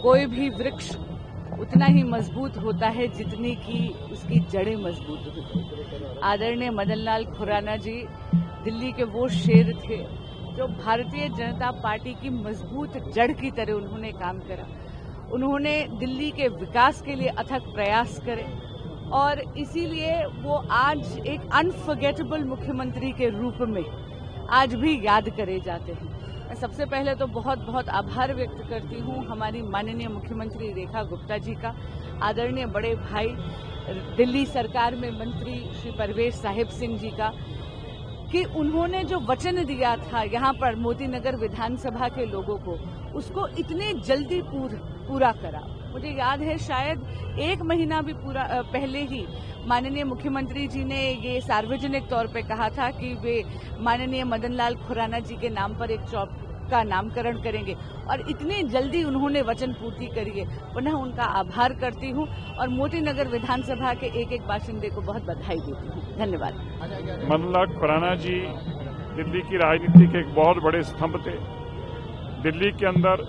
कोई भी वृक्ष उतना ही मजबूत होता है जितनी की उसकी जड़ें मजबूत होती हैं। आदरणीय मदन लाल खुराना जी दिल्ली के वो शेर थे जो भारतीय जनता पार्टी की मजबूत जड़ की तरह उन्होंने काम करा। उन्होंने दिल्ली के विकास के लिए अथक प्रयास करे और इसीलिए वो आज एक अनफॉरगेटेबल मुख्यमंत्री के रूप में आज भी याद करे जाते हैं। मैं सबसे पहले तो बहुत बहुत आभार व्यक्त करती हूँ हमारी माननीय मुख्यमंत्री रेखा गुप्ता जी का, आदरणीय बड़े भाई दिल्ली सरकार में मंत्री श्री परवेश साहिब सिंह जी का, कि उन्होंने जो वचन दिया था यहाँ पर मोती नगर विधानसभा के लोगों को, उसको इतने जल्दी पूरा करा। मुझे याद है शायद एक महीना भी पहले ही माननीय मुख्यमंत्री जी ने ये सार्वजनिक तौर पे कहा था कि वे माननीय मदन लाल खुराना जी के नाम पर एक चौक का नामकरण करेंगे और इतनी जल्दी उन्होंने वचन पूर्ति करी है। पुनः उनका आभार करती हूँ और मोती नगर विधानसभा के एक एक बाशिंदे को बहुत बधाई देती हूँ। धन्यवाद। मदन लाल खुराना जी दिल्ली की राजनीति के एक बहुत बड़े स्तंभ थे। दिल्ली के अंदर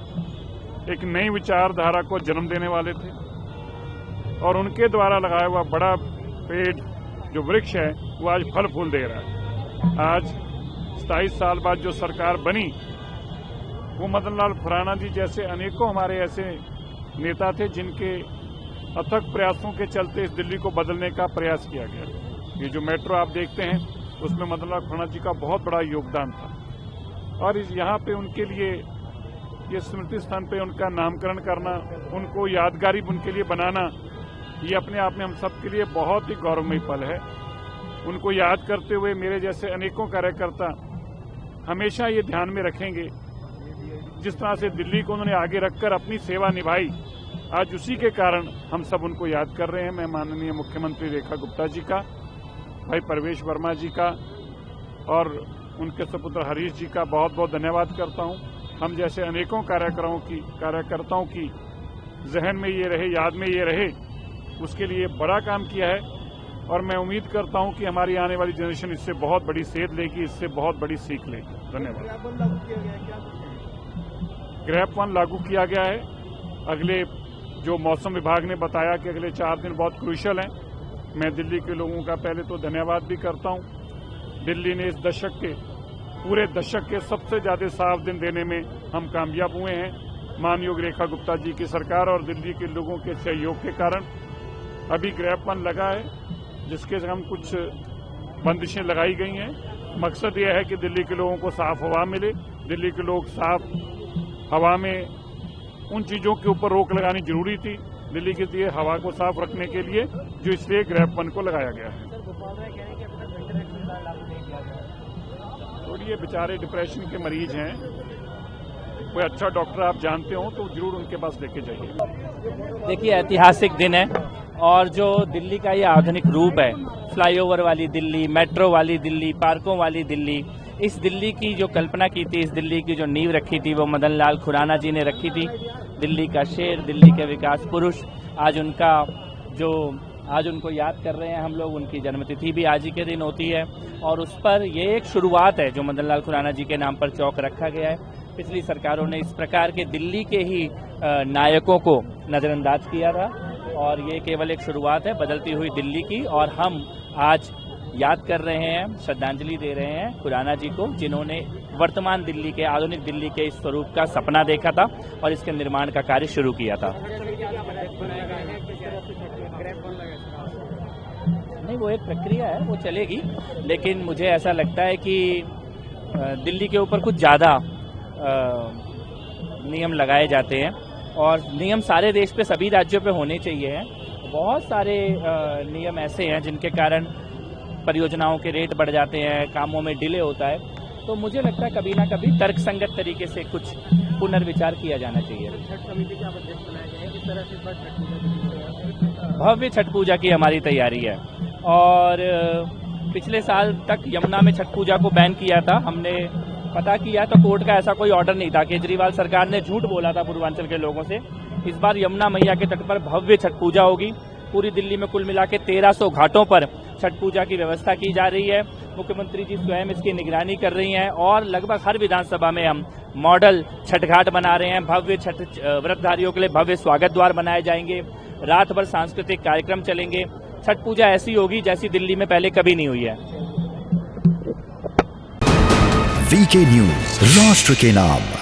एक नई विचारधारा को जन्म देने वाले थे और उनके द्वारा लगाया हुआ बड़ा पेड़ जो वृक्ष है वो आज फल फूल दे रहा है। आज 27 साल बाद जो सरकार बनी वो मदन लाल खुराना जी जैसे अनेकों हमारे ऐसे नेता थे जिनके अथक प्रयासों के चलते इस दिल्ली को बदलने का प्रयास किया गया। ये जो मेट्रो आप देखते हैं उसमें मदन लाल खुराना जी का बहुत बड़ा योगदान था और यहाँ पे उनके लिए ये स्मृति स्थान पे उनका नामकरण करना, उनको यादगारी उनके लिए बनाना, ये अपने आप में हम सब के लिए बहुत ही गौरवमयी पल है। उनको याद करते हुए मेरे जैसे अनेकों कार्यकर्ता हमेशा ये ध्यान में रखेंगे जिस तरह से दिल्ली को उन्होंने आगे रखकर अपनी सेवा निभाई, आज उसी के कारण हम सब उनको याद कर रहे हैं। मैं माननीय मुख्यमंत्री रेखा गुप्ता जी का, भाई परवेश वर्मा जी का और उनके सपुत्र हरीश जी का बहुत बहुत धन्यवाद करता हूं। हम जैसे अनेकों कार्यकर्ताओं की जहन में ये रहे, याद में ये रहे, उसके लिए बड़ा काम किया है और मैं उम्मीद करता हूं कि हमारी आने वाली जनरेशन इससे बहुत बड़ी सेध लेगी, इससे बहुत बड़ी सीख लेगी। धन्यवाद। ग्रैप 1 लागू किया गया है। अगले जो मौसम विभाग ने बताया कि अगले 4 दिन बहुत क्रूशियल हैं, मैं दिल्ली के लोगों का पहले तो धन्यवाद भी करता हूं। दिल्ली ने इस पूरे दशक के सबसे ज्यादा साफ दिन देने में हम कामयाब हुए हैं। मानयोग रेखा गुप्ता जी की सरकार और दिल्ली के लोगों के सहयोग के कारण अभी ग्रैप 1 लगा है जिसके हम कुछ बंदिशें लगाई गई हैं। मकसद यह है कि दिल्ली के लोगों को साफ हवा मिले। दिल्ली के लोग साफ हवा में उन चीजों के ऊपर रोक लगानी जरूरी थी दिल्ली के लिए हवा को साफ रखने के लिए, जो इसलिए ग्रैप 1 को लगाया गया है। ये बेचारे डिप्रेशन के मरीज हैं, कोई अच्छा डॉक्टर आप जानते हो तो जरूर उनके पास लेके जाइए। देखिए ऐतिहासिक दिन है और जो दिल्ली का ये आधुनिक रूप है, फ्लाईओवर वाली दिल्ली, मेट्रो वाली दिल्ली, पार्कों वाली दिल्ली, इस दिल्ली की जो कल्पना की थी, इस दिल्ली की जो नींव रखी थी वो मदन लाल खुराना जी ने रखी थी। दिल्ली का शेर, दिल्ली के विकास पुरुष, आज उनको याद कर रहे हैं हम लोग। उनकी जन्मतिथि भी आज ही के दिन होती है और उस पर ये एक शुरुआत है जो मदन लाल खुराना जी के नाम पर चौक रखा गया है। पिछली सरकारों ने इस प्रकार के दिल्ली के ही नायकों को नजरअंदाज किया था और ये केवल एक शुरुआत है बदलती हुई दिल्ली की, और हम आज याद कर रहे हैं, श्रद्धांजलि दे रहे हैं खुराना जी को, जिन्होंने वर्तमान दिल्ली के, आधुनिक दिल्ली के इस स्वरूप का सपना देखा था और इसके निर्माण का कार्य शुरू किया था। नहीं, वो एक प्रक्रिया है, वो चलेगी, लेकिन मुझे ऐसा लगता है कि दिल्ली के ऊपर कुछ ज़्यादा नियम लगाए जाते हैं और नियम सारे देश पे, सभी राज्यों पे होने चाहिए हैं। बहुत सारे नियम ऐसे हैं जिनके कारण परियोजनाओं के रेट बढ़ जाते हैं, कामों में डिले होता है। तो मुझे लगता है कभी ना कभी तर्कसंगत तरीके से कुछ पुनर्विचार किया जाना चाहिए। भव्य छठ पूजा की हमारी तैयारी है और पिछले साल तक यमुना में छठ पूजा को बैन किया था। हमने पता किया तो कोर्ट का ऐसा कोई ऑर्डर नहीं था। केजरीवाल सरकार ने झूठ बोला था पूर्वांचल के लोगों से। इस बार यमुना मैया के तट पर भव्य छठ पूजा होगी। पूरी दिल्ली में कुल मिला के 1300 घाटों पर छठ पूजा की व्यवस्था की जा रही है। मुख्यमंत्री जी स्वयं इसकी निगरानी कर रही हैं और लगभग हर विधानसभा में हम मॉडल छठ घाट बना रहे हैं। भव्य छठ व्रतधारियों के लिए भव्य स्वागत द्वार बनाए जाएंगे। रात भर सांस्कृतिक कार्यक्रम चलेंगे। छठ पूजा ऐसी होगी जैसी दिल्ली में पहले कभी नहीं हुई है। वीके न्यूज, राष्ट्र के नाम।